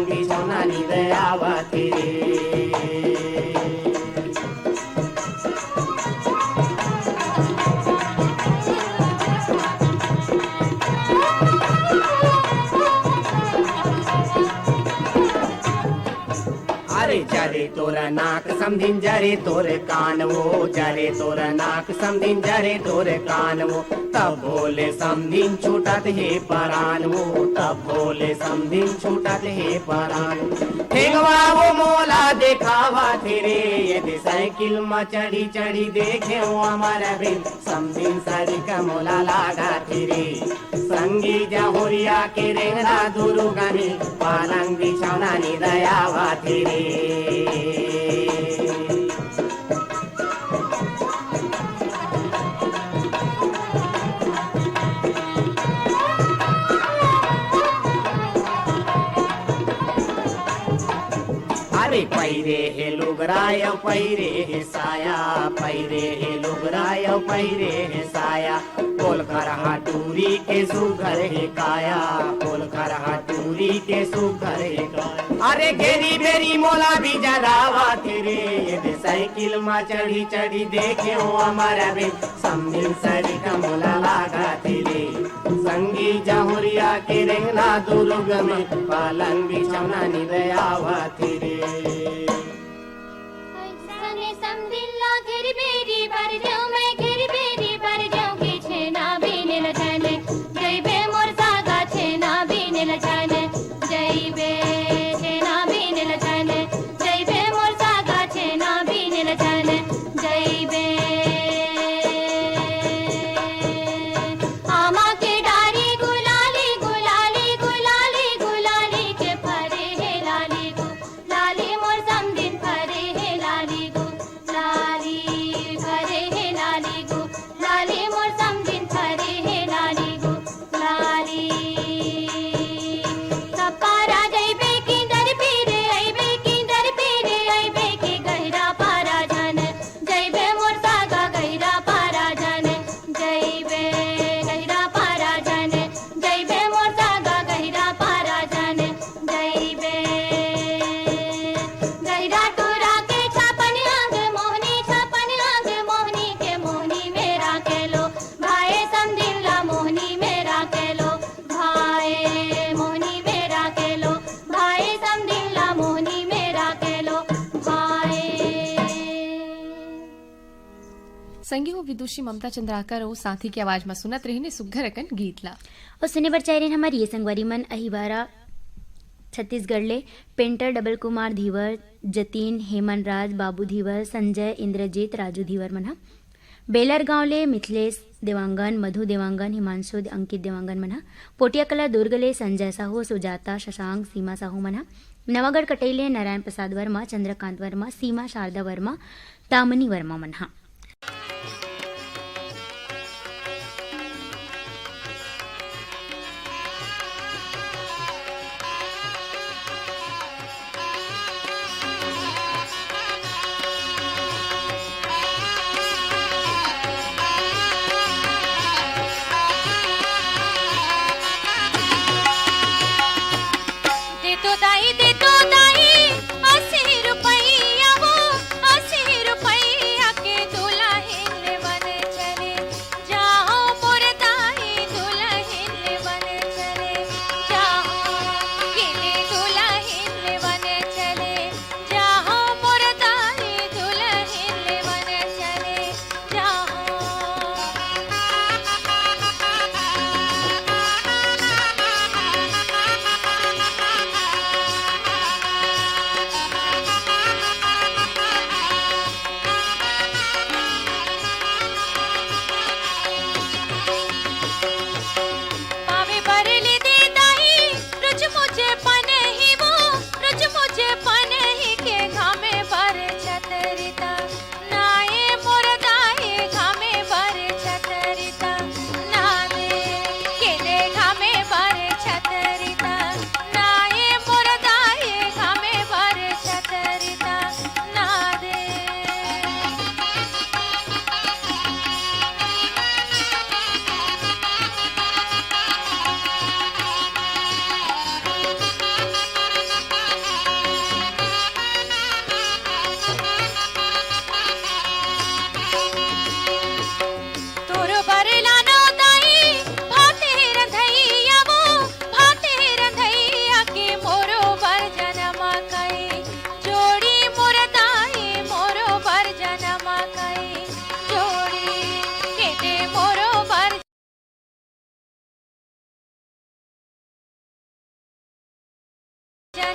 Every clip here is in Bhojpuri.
पालंग बिछौना नींद आवत रे। जरे तोरा नाक समझिन जरे तोरे कान वो, जरे तोरा नाक समझिन जरे तोरे कान वो, तब बोले समझिन छूटत हे परान वो, तब बोले समझिन छूटत हे परान। ठेगवा वो मोला देखावा तेरे, यदि साइकिल में चढ़ी चढ़ी देखे हमारा बिन समझिन सारी का मोला लागा तेरे। संगी जहुरिया के रेंगना दुरुगामी पालंग बिछौना नींद आवत रे। अरे पैरे हे लुगराय पैरे हे साया, पैरे हे लुगराय पैरे हे साया, बोल कर हटूरी के सुघर हे काया, बोल कर हटूरी के सुघर हे काया। अरे घेरी बेरी मोला भी जरावा तेरे, ये साइकिल में चढ़ी चढ़ी देखे हो हमारा बे समझिन सरी का मोला लागा तेरे। संगी जहुरिया के रेंगना दुर्ग में पालंग बिछौना नींद आवत रे। संगी हो विदुषी ममता चंद्राकर और साथी की आवाज में सुनत रही ने सुघर अकन गीत ला और सुने बर चाहे हमारी ये संगवारी मन अहिबारा छत्तीसगढ़ ले पेंटर डबल कुमार धीवर, जतीन, हेमन राज, बाबू धीवर, संजय, इंद्रजीत, राजू धीवर मना। बेलर गांव ले मिथिलेश देवांगन, मधु देवांगन, हिमांशु अंकित देवांगन मना। पोटिया कला दुर्ग ले संजय साहू, सुजाता, शशांक, सीमा साहू मना। नवागढ़ कटेले नारायण प्रसाद वर्मा, चंद्रकांत वर्मा, सीमा शारदा वर्मा, तामनी वर्मा मना।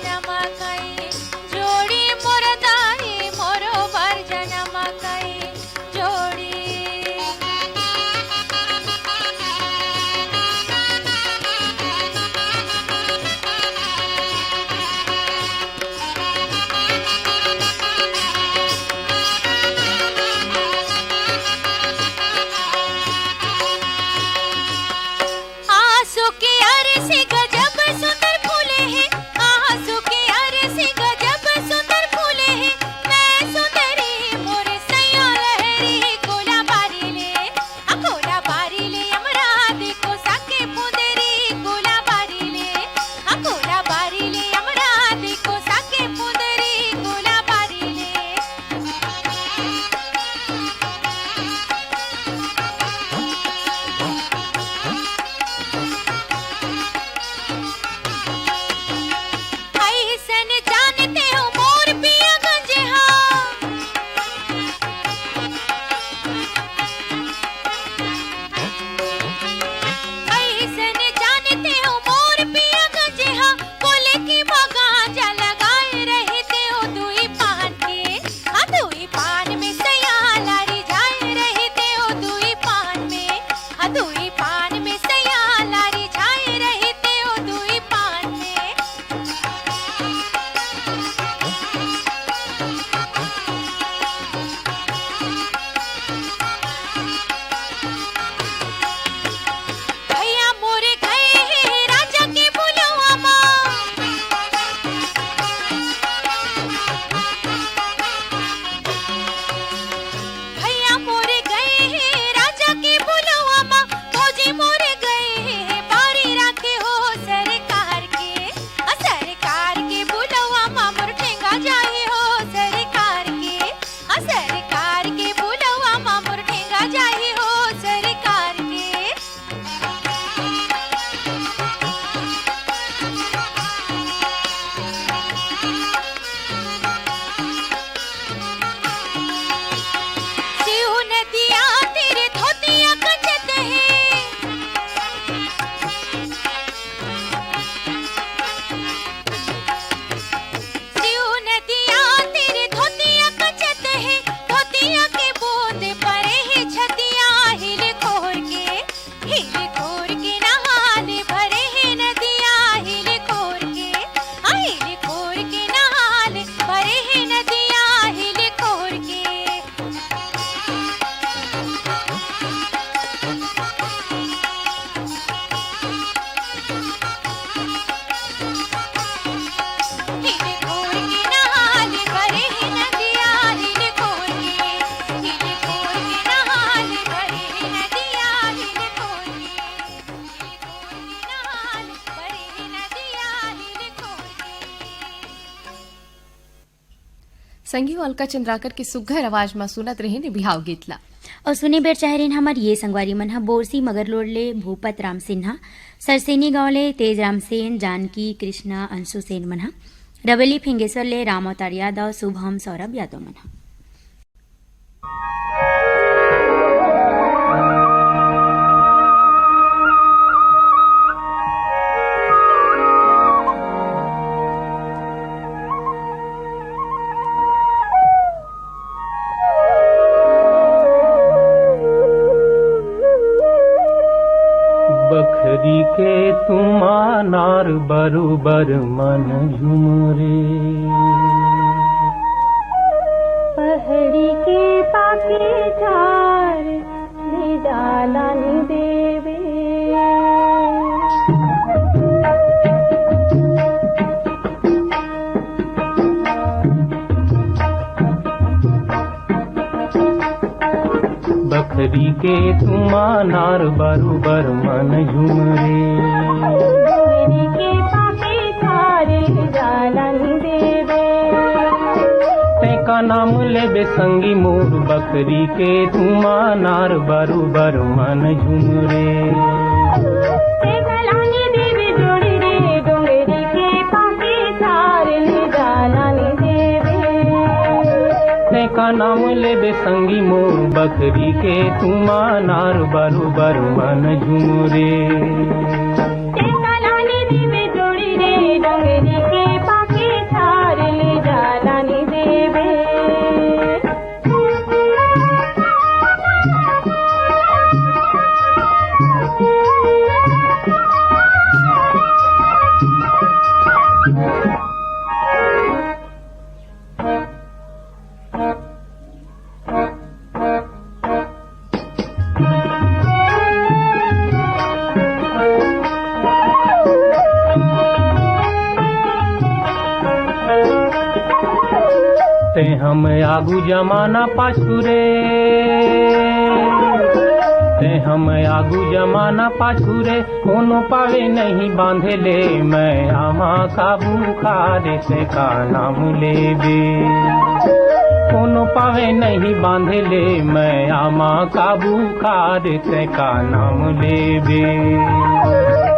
जन्म कई जोड़ी मोर दाई मोरो बर जन्म कई जोड़ी आंसू की अरसी गजब सुंदर फूले हैं आंसू की अरसी गजब सुंदर फूले हैं मैं सुंदरी मोर सैया लहरी कोला बारी ले अमराद को साके फुंदरी कोला बारी ले अमराद को साके फुंदरी कोला बारी ले ऐसन जानते हो मोर पिया गंजे ऐसन जानते हो मोर पिया गंजे बोले की बगांजा लगाए रहते हो दुई पान में सैया लारी जाए रहते हो दुई पान में सैया लारी जाए रहते हो दुई पान में भैया मोरे गए हैं राजा के बुलवा भैया मोरे गए हैं राजा के बुलवा फौजी मोरे गए हैं बारी राखे हो सरकार के बुलवा मोर ठेंगा जाए हो सरकार के बुलवा मोर ठेंगा जाए हो सरकार के शिव नदिया तेरे धोतिया कंचत है शिव नदिया तेरे धोतिया कंचत है धोतिया के बूंद परे है छतिया हिल खोर के नहाने भरे है नदिया हिल खोर के नहाने भरे है नदिया हिल खोर के हिल खोर के नहाने भरे है नदिया हिल खोर के नहाने भरे है नदिया हिल खोर के नहाने भरे है नदिया हिल खोर के संगी अलका चंद्राकर की सुघर आवाज में सुनत रही ने बिहाव गीतला और सुने बेर चाहरीन हमार ये संगवारी मन हा बोरसी मगरलोडले भूपत राम सिन्हा सरसेनी गांवले तेज राम सेन जानकी कृष्णा अंशु सेन मन हा रवेली फिंगेश्वरले राम अवतार यादव शुभम सौरभ यादव मन हा बखरी के तुमा नार बरुबर मन झुमरे पहड़ी के पाके झार ले डाला नि देवे बखरी के तुमा नार बरुबर मन झुमरे पहड़ी के पाके झार ले डाला नि देवे का नाम लेबे संगी मोर बकरी के तुमा नार बरुबर मन झुमरे गलानी देवी जोड़ी रे डोंगरी के पाके झार ले डाला नि देवे का नाम लेबे संगी मोर बकरी के तुमा नार बरुबर मन झुमरे गलानी देवी जोड़ी रे डोंगरी के पाके ते हम आगू जमाना पाछू रे, ते हम आगू जमाना पाछू रे, कोनो पावे नहीं बांधे ले, मैं आमा काबू खारे से का नाम लेबे। कोनो पावे नहीं बांधे ले, मैं आमा काबू खारे से का नाम लेबे।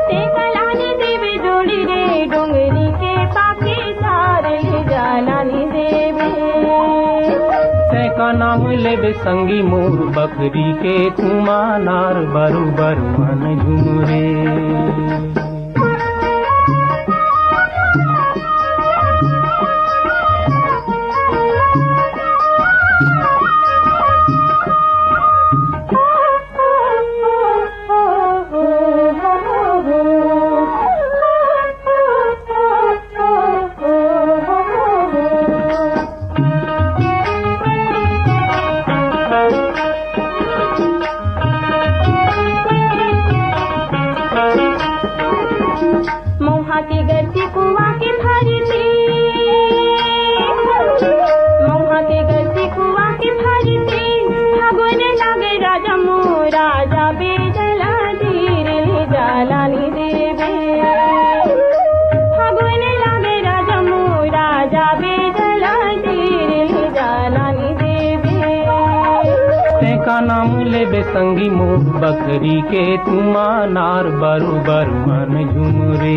ते कलानी देवे जोड़ी रे, डोंगरी के पाके सारे ले जालानी देवे। ते का नाम लेबे संगी मोर बकरी के, तुमा नार बरु बरु मन झुमरे। नाम लेबे संगी मोर बकरी के, तुमा नार बरु बरु मन झुमरे।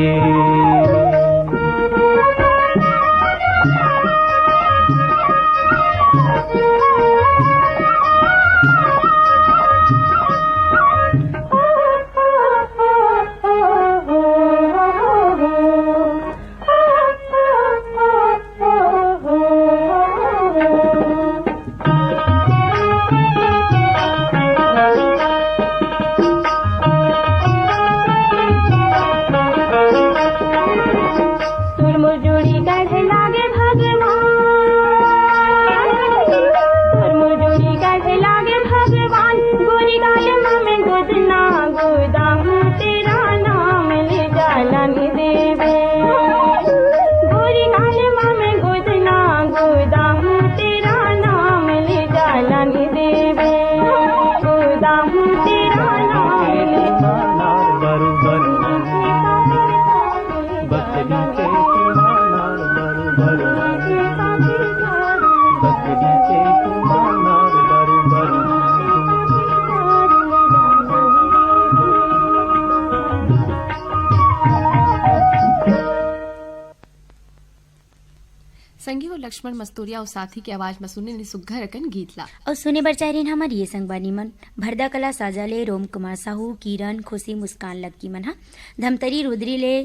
संगी और लक्ष्मण मस्तूरिया और साथी की आवाज में सुनने ने सुघर अकन गीत ला। और सुने बरचारीन हमारी ये संगवानी मन भरदा कला साजाले रोम कुमार साहू, किरण, खुशी, मुस्कान लक्की मनहा, धमतरी रुद्री ले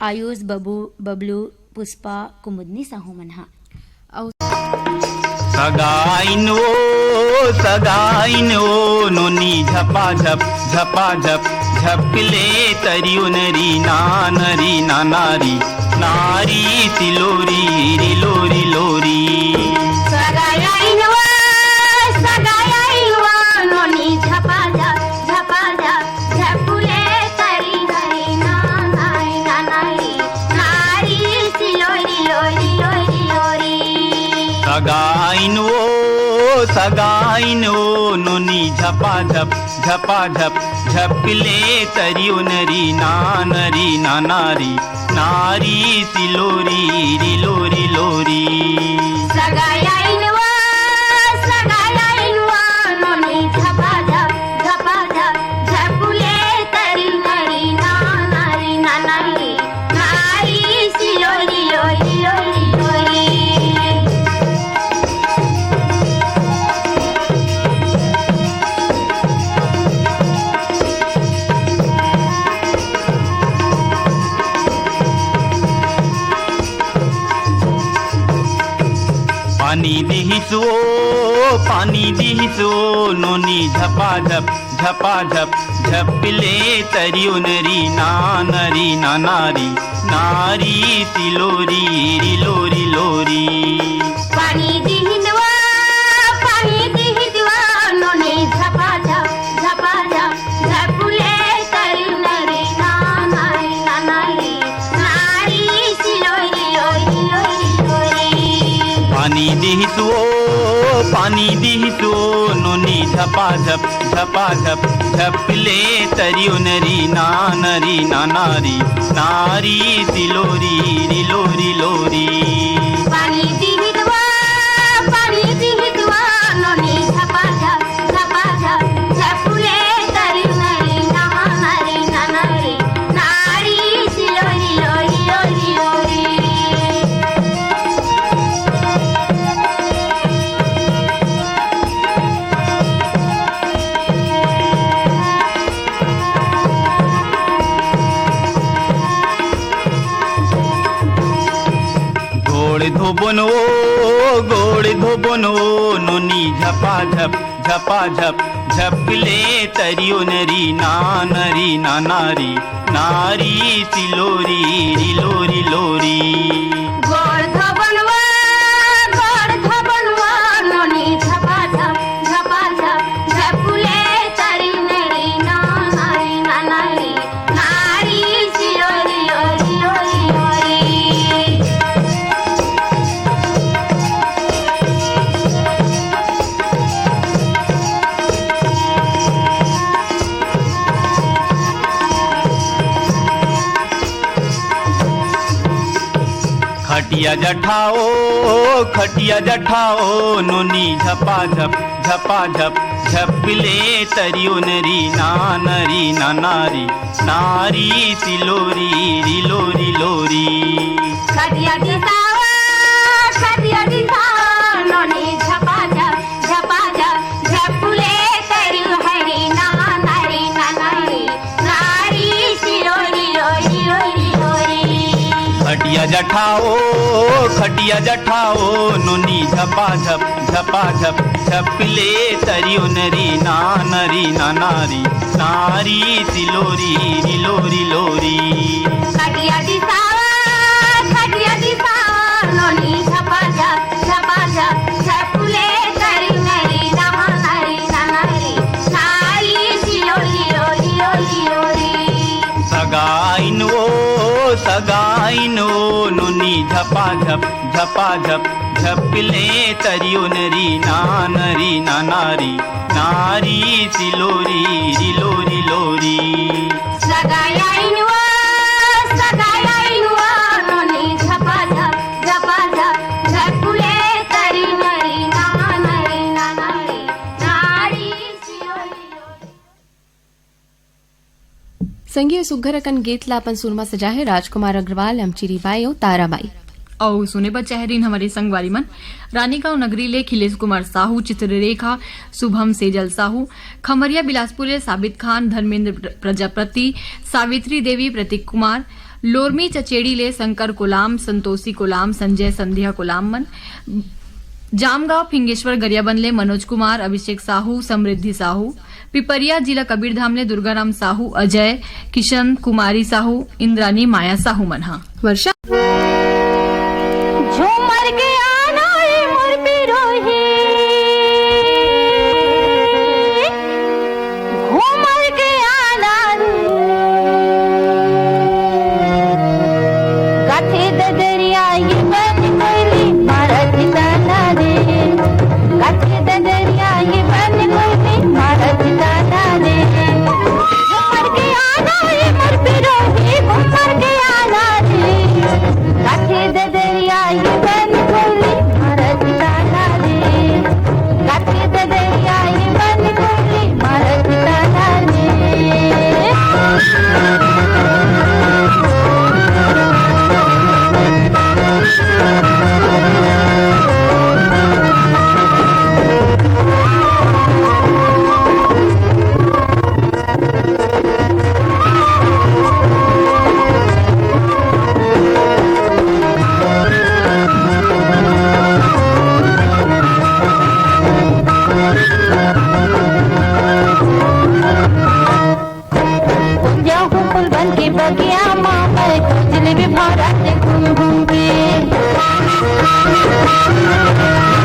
आयुष, बबलू, पुष्पा, कुमुदनी साहू मनहा। सगाइनो नोनी झपा झप झपले तरियो नरी ना नारी नारी सिलोरी रिलोरी लोरी। सगाइनो नोनी झपा झप झपले तरी हरी ना नारी नारी सिलोरी लोरी लोरी लोरी। सगाइनो नोनी झपा झप झपले तरियो नरी ना नारी नारी सिलोरी रिलोरी लोरी। सगाइनो नोनी झपा झप झपले तरी हरी ना नारी नारी सिलोरी लोरी लोरी लोरी। पानी दिहिसो नोनी झपा झप झपले तरियो नरी ना नारी नारी सिलोरी रिलोरी लोरी। पानी दिहिदवा नोनी झपा झप झपले तरी नरी ना नारी सिलोरी लोरी लोरी लोरी। पानी दिहिसो नोनी झपाझप झपाझप झपले तरियो नरी नानरी नानारी नारी सिलोरी रिलोरी लोरी पानी दिहितवा नोनी झपाझप झपाझप झपले तरियो नरी नानरी नानारी नारी सिलोरी लोरी लोरी लोरी गोड़ धोबनो नोनी झपाझप झपाझप झपले तरियो नरी नानरी नानारी नारी सिलोरी रिलोरी लोरी गोड़ धबनवा नोनी झपाझप झपाझप झपले तरी नरी नानारी नानारी नारी सिलोरी लोरी लोरी लोरी खटिया जठाओ नोनी झपाझप झपाझप झपले तरियो नरी नानरी नानारी नारी सिलोरी रिलोरी लोरी खटिया दिसावा नोनी झपाझप झपाझप झपले तरियो हरी नानारी नानारी नारी सिलोरी लोरी लोरी लोरी खटिया जठाओ नोनी झपाझप झपाझप झपले तरियो नरी नानरी नानारी नारी सिलोरी रिलोरी लोरी खटिया दिसावा नोनी झपाझप झपाझप झपले तरियो नरी नानारी नानारी नारी सिलोरी लोरी लोरी लोरी सगाईनो नोनी झपाझप झपाझप झपले तरियो नरी नानरी नानारी नारी सिलोरी रिलोरी लोरी सगाईनुवा नोनी झपाझप झपाझप झपले तरियो नरी नानारी नानारी नारी सिलोरी लोरी संगीत सुघरकन गीतला अपन सुरमा सजा है राजकुमार अग्रवाल अमचिरी बाई और ताराबाई और सुने पर चेहरीन हमारे संगवारी मन रानीगांव नगरी ले खिलेश कुमार साहू चित्ररेखा शुभम सेजल साहू खमरिया बिलासपुर ले साबित खान धर्मेंद्र प्रजापति सावित्री देवी प्रतीक कुमार लोरमी चचेड़ी ले शंकर कोलाम संतोषी कोलाम संजय संध्या कोलाम मन जामगांव फिंगेश्वर गरियाबंद ले मनोज कुमार अभिषेक साहू समृद्धि साहू पिपरिया जिला कबीरधाम ले दुर्गाराम साहू अजय किशन कुमारी साहू इंद्रानी माया साहू मनहा वर्षा झूमर के आना रे मोर पिरोही घूमर के आना रे गाथे ददरिया ये बन कोई मारत दाना रे गाथे ददरिया ये बन कोई मारत दाना रे झूमर के आना रे मोर पिरोही घूमर के आना रे गाथे ददरिया ये बन कोई मारत दाना रे गाथे ददरिया ये बन कोई मारत दाना रे फूल बन के बगिया माँ मैं जलेबी भरा से घूम घूम के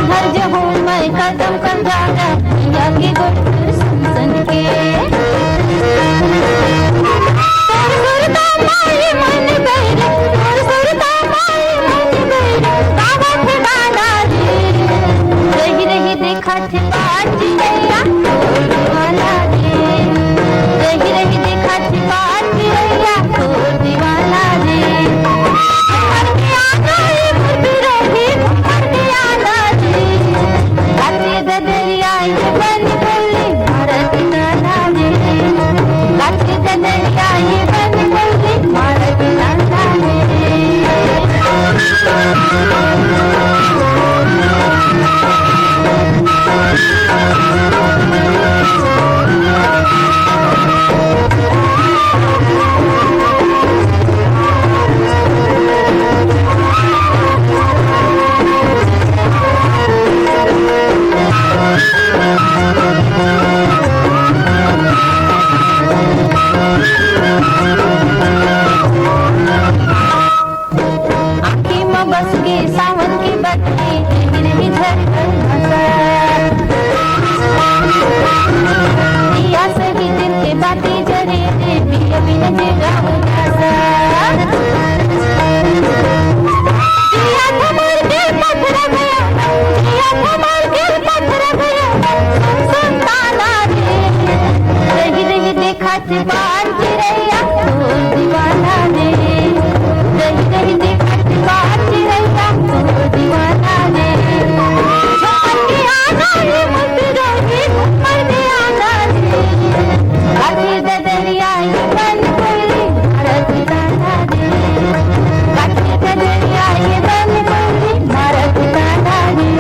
घर जो हूँ मैं कदम कर जागा आगे गोड़ सुन सुन के सुरता माई मन गई सुरता माई मन गई गावा थे गाना रे आँखी में बस के सावन की बत्ती रही झरकर दिया सभी दिल के बाती जरे रे पिया बिन जगाव दिया थमर के पत्थर गया दिया थमर के पत्थर गया सुनताना रे रही रही देखा बान चिड़ैया तोर दीवाना रे रही रही देखा बान चिड़ैया तोर दीवाना रे झपट के आना रे मुस्कुरा के ऊपर दे आना रे काठी ददरिया ये बन कोई भारत दाना रे काठी ददरिया ये बन कोई भारत दाना रे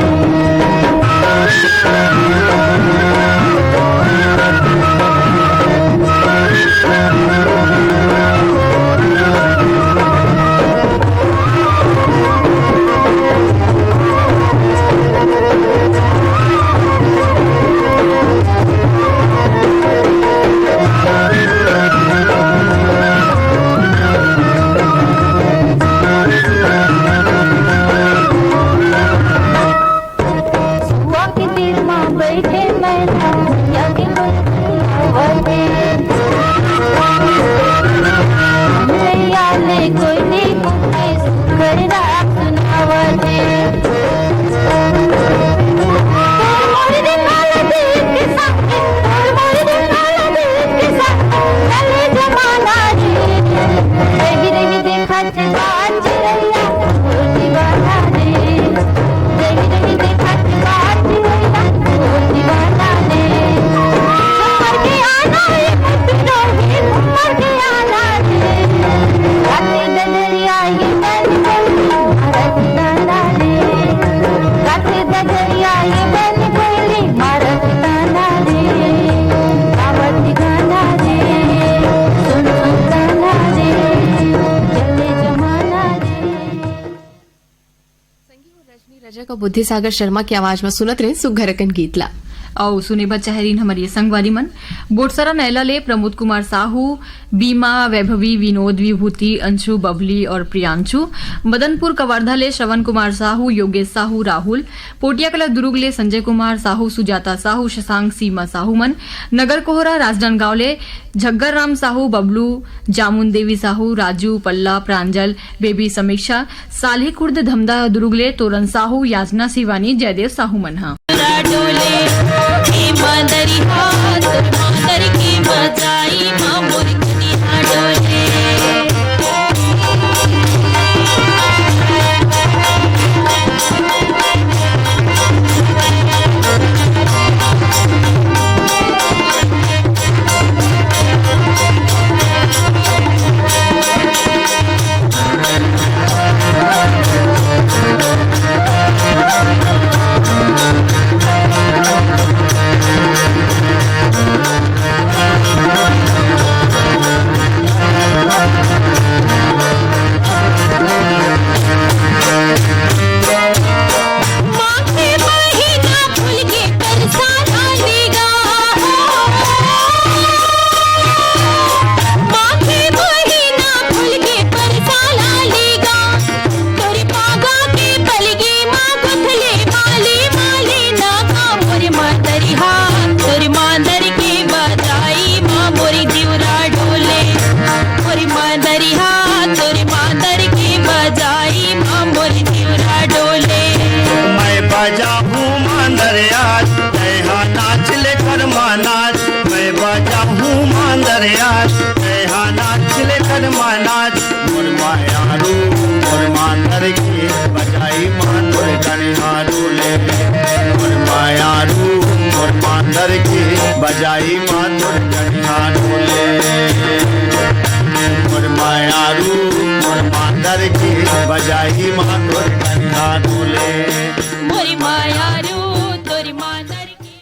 सुआ के तीर माँ बैठे मैना या के मैया ले कोई नहीं कुके कर रात सुनावते मोर दिन काला दिन के साथ मोर दिन काला दिन के साथ चले जमाना रे रही रही देखा बान चिड़ैया तोर दीवाना रे रही रही देखा बान चिड़ैया तोर दीवाना रे झूमर के आना रे मुस्कुरा के झूमर के आना रे काटे ददरिया ये बन कोई भारत दाना रे काटे ददरिया ये बन कोई भारत दाना रे आवत गाना रे सुन सुन गाना रे चले जमाना रे रजनी रजा का बुद्धि सागर शर्मा की आवाज में सुनत रहे सुघरकन गीतला औ सुने बचाहरीन हमारी संगवारी मन बोटसरा नैला ले प्रमोद कुमार साहू बीमा वैभवी विनोद विभूति अंशु बबली और प्रियांशु मदनपुर कवर्धा ले श्रवण कुमार साहू योगेश साहू राहुल पोटियाकला दुर्ग ले संजय कुमार साहू सुजाता साहू शशांक सीमा साहू मन नगर कोहरा राजनांदगांव ले झग्गर राम साहू बबलू जामुन देवी साहू राजू पल्ला प्रांजल बेबी समीक्षा साली खुर्द धमदा दुर्ग ले तोरन साहू याजना शिवानी जयदेव साहू मन हा ईमानदारी हाथ ईमानदारी की बजाई माँ मोरी कनिया डोले बजाई माधुर कन्या डोले मोर मायारू मोर मान सुंदर की बजाई माँ तोरी नंदा डोले। मोरी मायारू तोरी मानर की।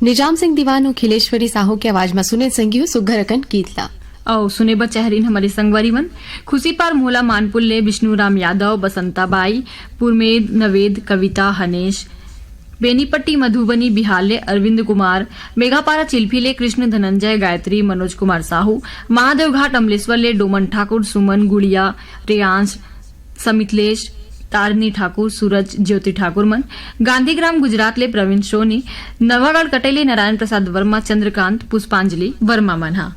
निजाम सिंह दीवान और खिलेश्वरी साहू की आवाज में सुने संगी सुघरकन गीतला औ सुने बचहरीन हमारे संगवारी मन खुशी पार मोहला मानपुल ले विष्णुराम यादव, बसंताबाई, पुरमेद, नवेद, कविता, हनेश, बेनीपट्टी मधुबनी बिहारले अरविंद कुमार, मेघापारा चिल्फीले कृष्ण धनंजय, गायत्री, मनोज कुमार साहू, महादेव घाट अमलेश्वर ले डोमन ठाकुर, सुमन, गुड़िया, रेयांश, समितलेश, तारनी ठाकुर, सूरज, ज्योति ठाकुर मन, गांधीग्राम गुजरात ले प्रवीण सोनी, नवागढ़ कटेले नारायण प्रसाद वर्मा, चंद्रकांत, पुष्पांजलि वर्मा मन हा।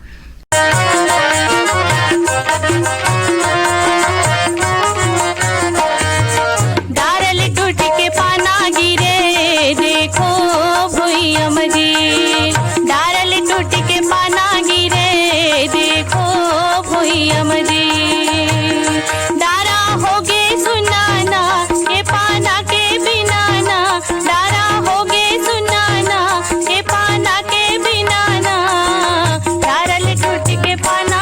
डारल टूट के पाना गिरे देखो भुइया मजी, डारल टूट के पाना गिरे देखो भुइया मजी, डारा होगे सुनाना के पाना के बिनाना, डारा होगे सुनाना के पाना के बिनाना, डारल टूट के पाना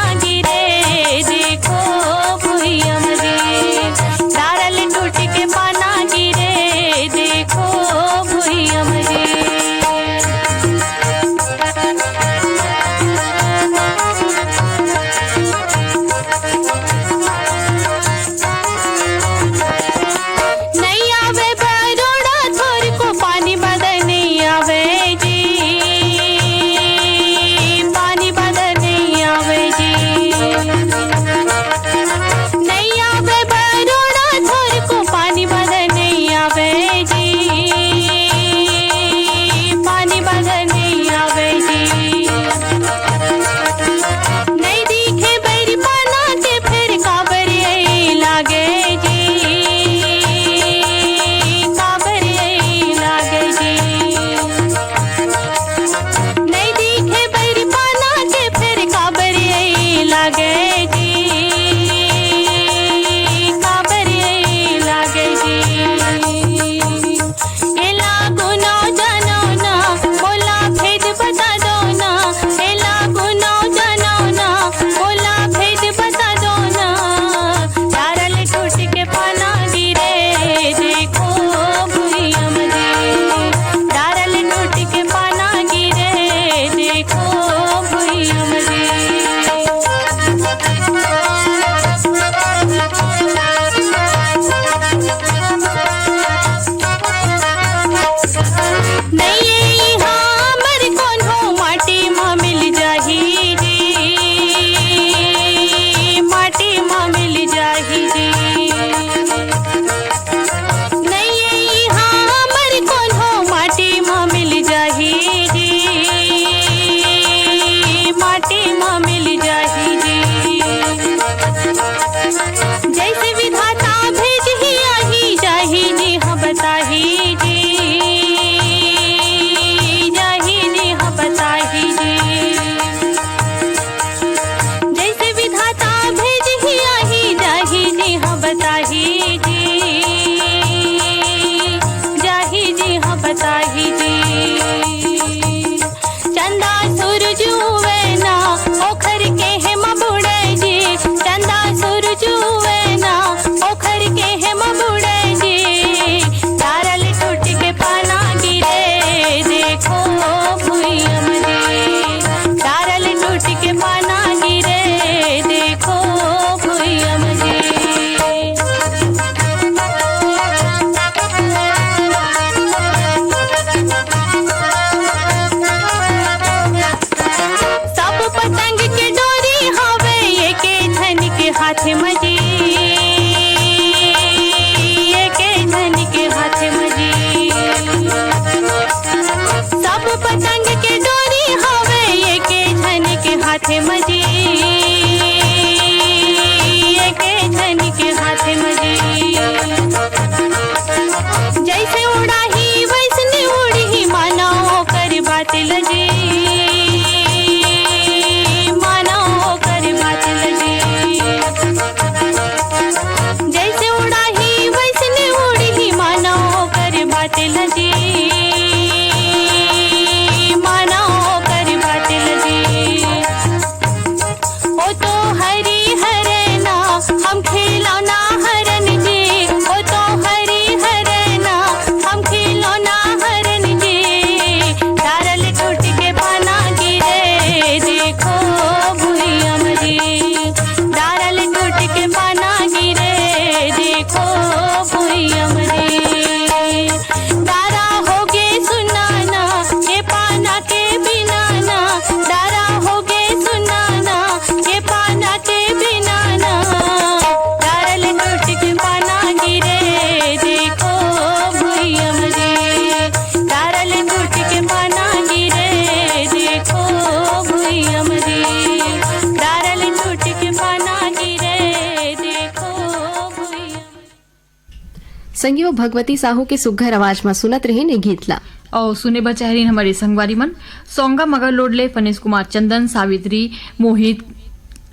संगी भगवती साहू के सुघर आवाज में सुनत रहे ने गीतला और सुने बचहरीन हमारे संगवारी मन सोंगा मगर लोडले फनेश कुमार चंदन सावित्री मोहित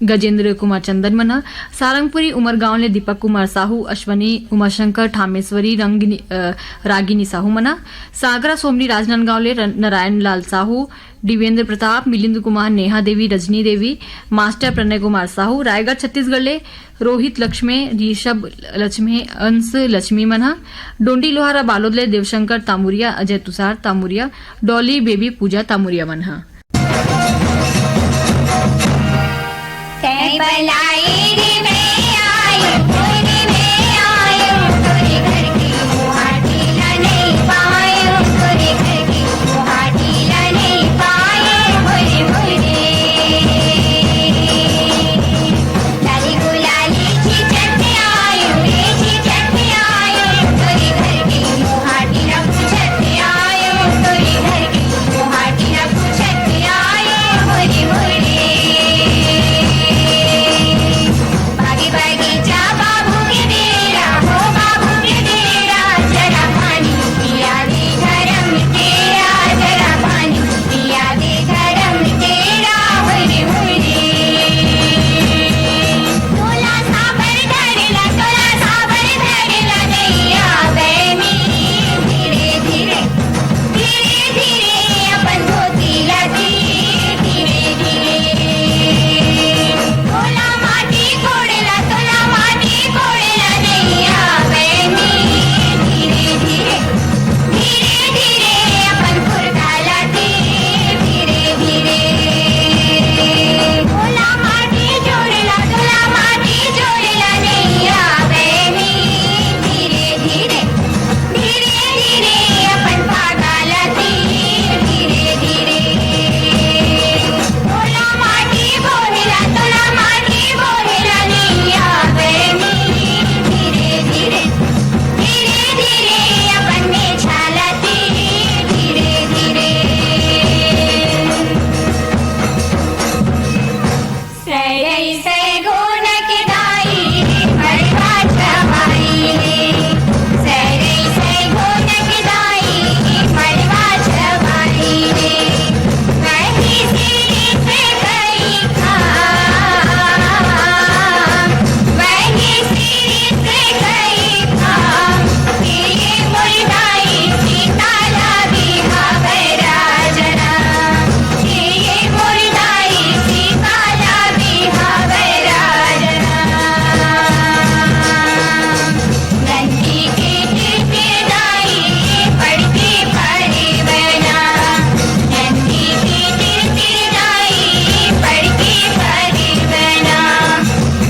गजेंद्र कुमार चंदन मना सारंगपुरी उमरगांव ले दीपक कुमार साहू अश्वनी उमाशंकर ठामेश्वरी रागिनी साहू मना सागरा सोमनी राजनांदगांव ले नारायण लाल साहू दिवेंद्र प्रताप मिलिंद कुमार नेहा देवी रजनी देवी मास्टर प्रणय कुमार साहू रायगढ़ छत्तीसगढ़ ले रोहित लक्ष्मी ऋषभ लक्ष्मी अंश लक्ष्मी मना डोंडी लोहारा बालोद ले देवशंकर तामुरिया अजय तुषार तामुरिया डॉली बेबी पूजा तामुरिया मना बलाई रे मैं आई तोरे में आयो तोरे घर की मुहाटी ला नहीं पायो तोरे घर की मुहाटी ला नहीं पायो होरे होरे लाली गुलाली छिचक आयो रे छिचक आयो तोरे घर की मुहाटी ला पूछत आयो तोरे घर की मुहाटी ला पूछत आयो होरे होरे बगीचा बाबू के डेरा हो बाबू के डेरा जरा पानी पिया दे धर्म तेरा जरा पानी पिया दे धर्म तेरा होरे होरे तोला साबर धरेला नैया बैमी धीरे धीरे धीरे धीरे अपन धोती लगी धीरे धीरे तोला माटी कोड़ेला नैया बैमी धीरे धीरे धीरे धीरे अपन फुरका लाती धीरे धीरे तोला माटी जोड़ेला नैया बैमी धीरे धीरे धीरे धीरे अपन फागा लाती धीरे धीरे तोला माटी बोलेला नैया बैमी धीरे धीरे धीरे धीरे अपन में छालाती धीरे धीरे सैरई सैगोन के दाई बड़वा छवाई रे सैरई सैगोन के दाई बड़वा छवाई रे कहीं सिरी से गई खाम वहीं सिरी से गई खाम ये मुर्दाई सीताला बिहावरा जना ये मुर्दाई सीताला बिहावरा जना नंदी के तिरदाई पड़ती पड़े बना नंदी के तिरदाई पड़ती पड़े बना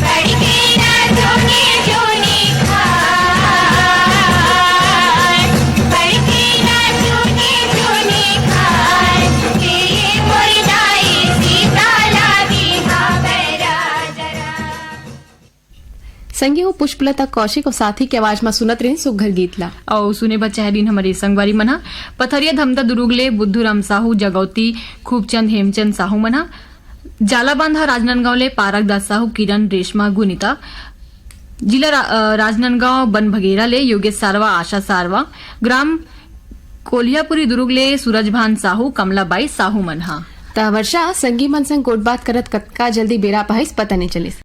पड़के ना जोने जोने खान पड़के ना जोने जोने खान ये मुर्दाई सीताला बिहावरा जरा संगी पुष्पलता कौशिक और साथी के आवाज में सुनत रहे सुघर गीतला और सुने बचहरीन हमारे संगवारी मना पथरिया धमदा दुरुगले बुद्धूराम साहू जगौती खूबचंद हेमचंद साहू मना जालाबांधा राजनांदगांव ले पारक दास साहू किरण रेशमा गुनिता जिला राजनांदगांव बन भगेरा ले योगेश सारवा आशा सारवा ग्राम कोलियापुरी दुरुगले सूरजभान साहू कमलाबाई साहू मनहा ता वर्षा संगी मन संग गोट बात करत कतका जल्दी बेरा पाहिस पता नहीं चलिस